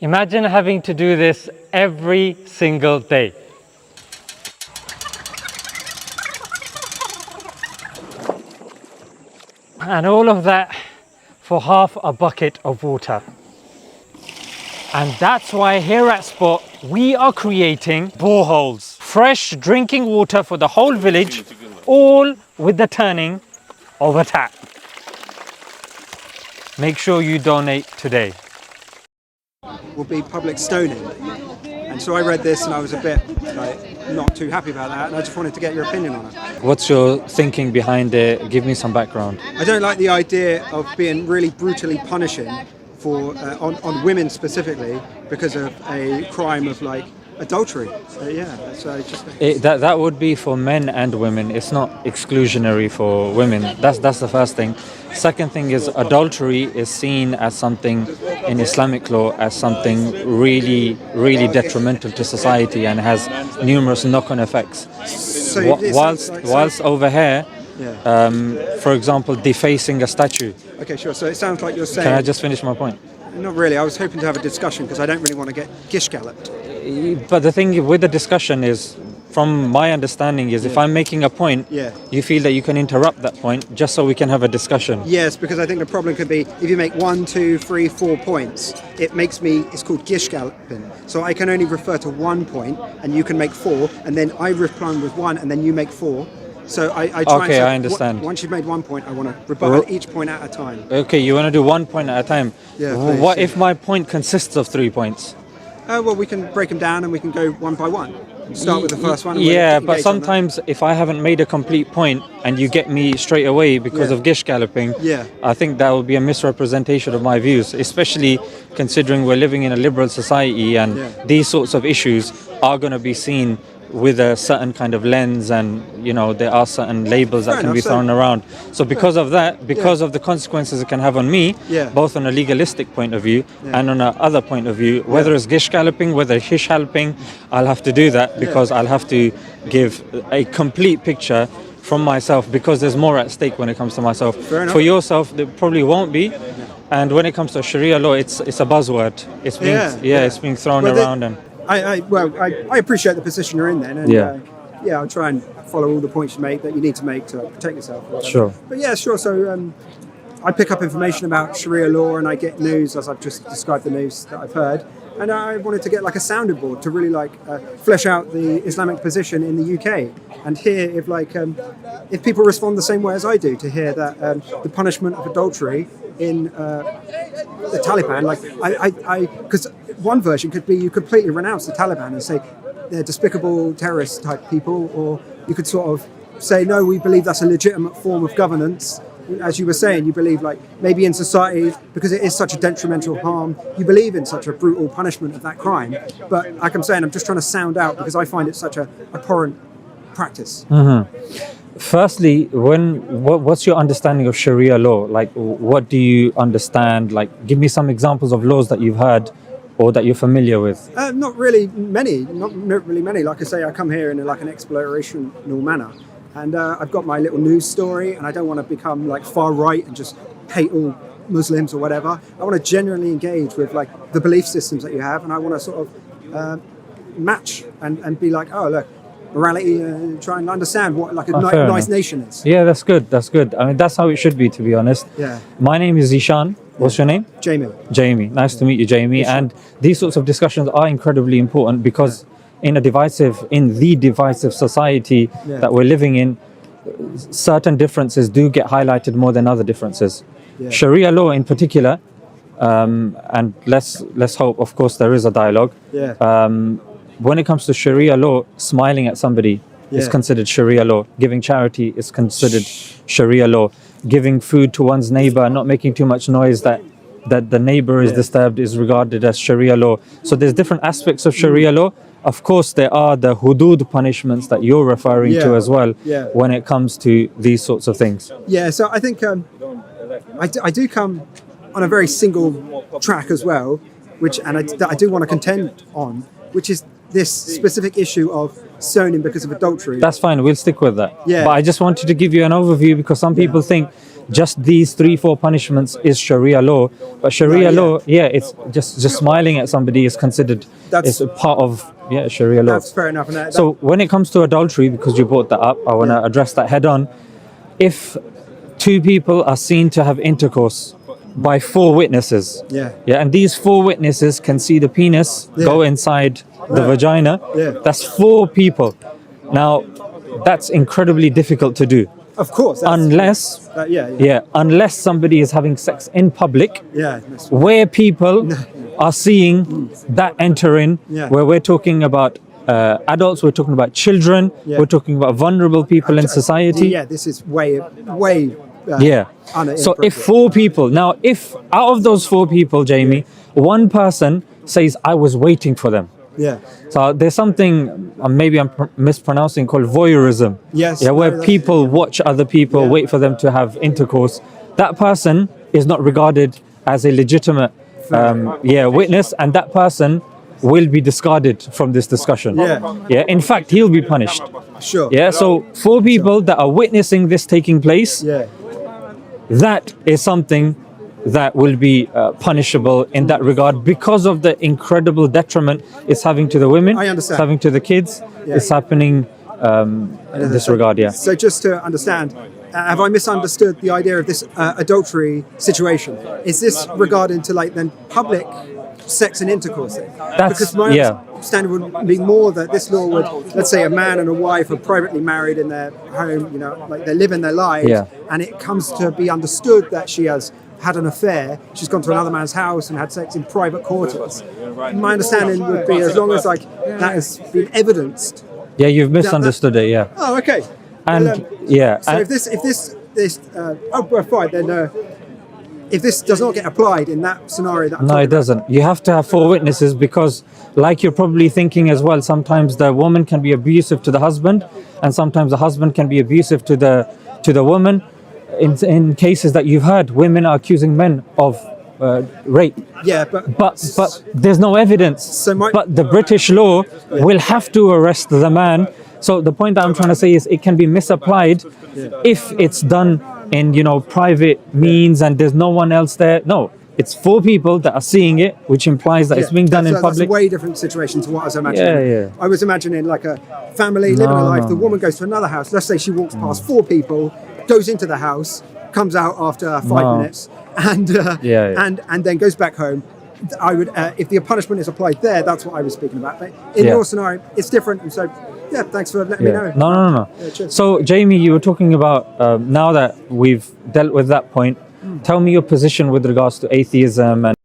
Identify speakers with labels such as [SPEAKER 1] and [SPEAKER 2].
[SPEAKER 1] Imagine having to do this every single day. And all of that for half a bucket of water. And that's why here at Spot, we are creating boreholes. Fresh drinking water for the whole village, all with the turning of a tap. Make sure you donate today.
[SPEAKER 2] Will be public stoning. And so I read this and I was a bit not too happy about that, and I just wanted to get your opinion on it.
[SPEAKER 1] What's your thinking behind it? Give me some background.
[SPEAKER 2] I don't like the idea of being really brutally punishing for on women specifically because of a crime of adultery.
[SPEAKER 1] That would be for men and women. It's not exclusionary for women. That's the first thing. Second thing is adultery is seen as something in Islamic law as something really, really detrimental to society and has numerous knock-on effects.
[SPEAKER 2] So
[SPEAKER 1] whilst over here, for example, defacing a statue.
[SPEAKER 2] Okay, sure. So it sounds like you're saying...
[SPEAKER 1] Can I just finish my point?
[SPEAKER 2] Not really. I was hoping to have a discussion because I don't really want to get gish-galloped.
[SPEAKER 1] But the thing with the discussion is, from my understanding is, if I'm making a point, you feel that you can interrupt that point just so we can have a discussion.
[SPEAKER 2] Yes, because I think the problem could be if you make 1, 2, 3, 4 points, it makes me, it's called gish galloping. So I can only refer to 1 point and you can make 4, and then I reply with 1 and then you make 4. So I try
[SPEAKER 1] okay, I understand.
[SPEAKER 2] Once you've made 1 point, I want to rebuttal each point at a time.
[SPEAKER 1] Okay, you want to do 1 point at a time.
[SPEAKER 2] Yeah, please,
[SPEAKER 1] what if my point consists of 3 points?
[SPEAKER 2] Well, we can break them down and we can go one by one. Start with the first one.
[SPEAKER 1] Yeah, but sometimes if I haven't made a complete point and you get me straight away because of gish galloping, I think that will be a misrepresentation of my views, especially considering we're living in a liberal society and these sorts of issues are going to be seen with a certain kind of lens, and there are certain labels that can be thrown around. So because of that, because of the consequences it can have on me, both on a legalistic point of view and on a other point of view, whether it's gish galloping, whether it's hish galloping, I'll have to do that because I'll have to give a complete picture from myself, because there's more at stake when it comes to myself. For yourself, there probably won't be. And when it comes to Sharia law, it's a buzzword. It's being it's being thrown around. And
[SPEAKER 2] I appreciate the position you're in then, and I'll try and follow all the points you make that you need to make to protect yourself.
[SPEAKER 1] Sure.
[SPEAKER 2] But sure. So I pick up information about Sharia law and I get news, as I've just described the news that I've heard, and I wanted to get a sounding board to really flesh out the Islamic position in the UK and hear if people respond the same way as I do, to hear that the punishment of adultery in the Taliban, because one version could be you completely renounce the Taliban and say they're despicable terrorist type people, or you could sort of say, no, we believe that's a legitimate form of governance. As you were saying, you believe maybe in society, because it is such a detrimental harm, you believe in such a brutal punishment of that crime. But like I'm saying, I'm just trying to sound out because I find it such a abhorrent practice.
[SPEAKER 1] Firstly, what's your understanding of Sharia law? What do you understand? Give me some examples of laws that you've heard or that you're familiar with.
[SPEAKER 2] Not really many. Not really many. Like I say, I come here in an explorational manner, and I've got my little news story, and I don't want to become far right and just hate all Muslims or whatever. I want to genuinely engage with the belief systems that you have, and I want to sort of match and be oh look, morality, try and understand what a nice nation is.
[SPEAKER 1] Yeah, that's good. That's good. I mean, that's how it should be, to be honest.
[SPEAKER 2] Yeah.
[SPEAKER 1] My name is Ishan. What's your name?
[SPEAKER 2] Jamie.
[SPEAKER 1] Jamie. Nice to meet you, Jamie.
[SPEAKER 2] Ishan.
[SPEAKER 1] And these sorts of discussions are incredibly important because in the divisive society that we're living in, certain differences do get highlighted more than other differences. Yeah. Sharia law in particular, and let's hope, of course, there is a dialogue.
[SPEAKER 2] Yeah.
[SPEAKER 1] When it comes to Sharia law, smiling at somebody is considered Sharia law. Giving charity is considered Sharia law. Giving food to one's neighbor, not making too much noise that the neighbor is disturbed, is regarded as Sharia law. So there's different aspects of Sharia law. Of course, there are the hudud punishments that you're referring to as well when it comes to these sorts of things.
[SPEAKER 2] Yeah, so I think I do come on a very single track as well, that I do want to contend on, which is this specific issue of stoning because of adultery.
[SPEAKER 1] That's fine, we'll stick with that.
[SPEAKER 2] Yeah.
[SPEAKER 1] But I just wanted to give you an overview because some people think just these 3-4 punishments is Sharia law. But Sharia law, it's just smiling at somebody is considered is a part of Sharia law.
[SPEAKER 2] That's fair enough. And
[SPEAKER 1] So when it comes to adultery, because you brought that up, I want to address that head on. If 2 people are seen to have intercourse by 4 witnesses, and these 4 witnesses can see the penis go inside the vagina, that's 4 people. Now, that's incredibly difficult to do.
[SPEAKER 2] of course,
[SPEAKER 1] Unless, unless somebody is having sex in public, where people are seeing that entering, where we're talking about adults, we're talking about children, we're talking about vulnerable people in society.
[SPEAKER 2] Yeah, this is way
[SPEAKER 1] So if 4 people, now if out of those 4 people, Jamie, one person says, I was waiting for them. So there's something, maybe I'm mispronouncing, called voyeurism. Where people watch other people, wait for them to have intercourse. That person is not regarded as a legitimate witness, and that person will be discarded from this discussion. In fact, he'll be punished. So 4 people that are witnessing this taking place, that is something that will be punishable in that regard, because of the incredible detriment it's having to the women, it's having to the kids, it's happening in this regard.
[SPEAKER 2] So just to understand, have I misunderstood the idea of this adultery situation? Is this regarding to like then public sex and intercourse? Because my understanding would be more that this law would, let's say a man and a wife are privately married in their home, like they're living their lives, and it comes to be understood that she has had an affair, she's gone to another man's house and had sex in private quarters. My understanding would be, as long as like that has been evidenced.
[SPEAKER 1] You've misunderstood it.
[SPEAKER 2] Oh, okay.
[SPEAKER 1] And
[SPEAKER 2] So if this fine, then if this does not get applied in that scenario,
[SPEAKER 1] no, it doesn't. You have to have 4 witnesses, because, like you're probably thinking as well, sometimes the woman can be abusive to the husband, and sometimes the husband can be abusive to the woman. In cases that you've heard, women are accusing men of rape. But there's no evidence. But the British law will have to arrest the man. So the point that I'm trying to say is it can be misapplied if it's done in private means and there's no one else there. No, it's 4 people that are seeing it, which implies that it's being done in public.
[SPEAKER 2] That's a way different situation to what I was imagining. I was imagining like a family living a life. The woman goes to another house. Let's say she walks past 4 people, goes into the house, comes out after 5 minutes, and then goes back home. I would, if the punishment is applied there, that's what I was speaking about. But in your scenario, it's different. And so, thanks for letting me know.
[SPEAKER 1] No. So, Jamie, you were talking about now that we've dealt with that point. Tell me your position with regards to atheism and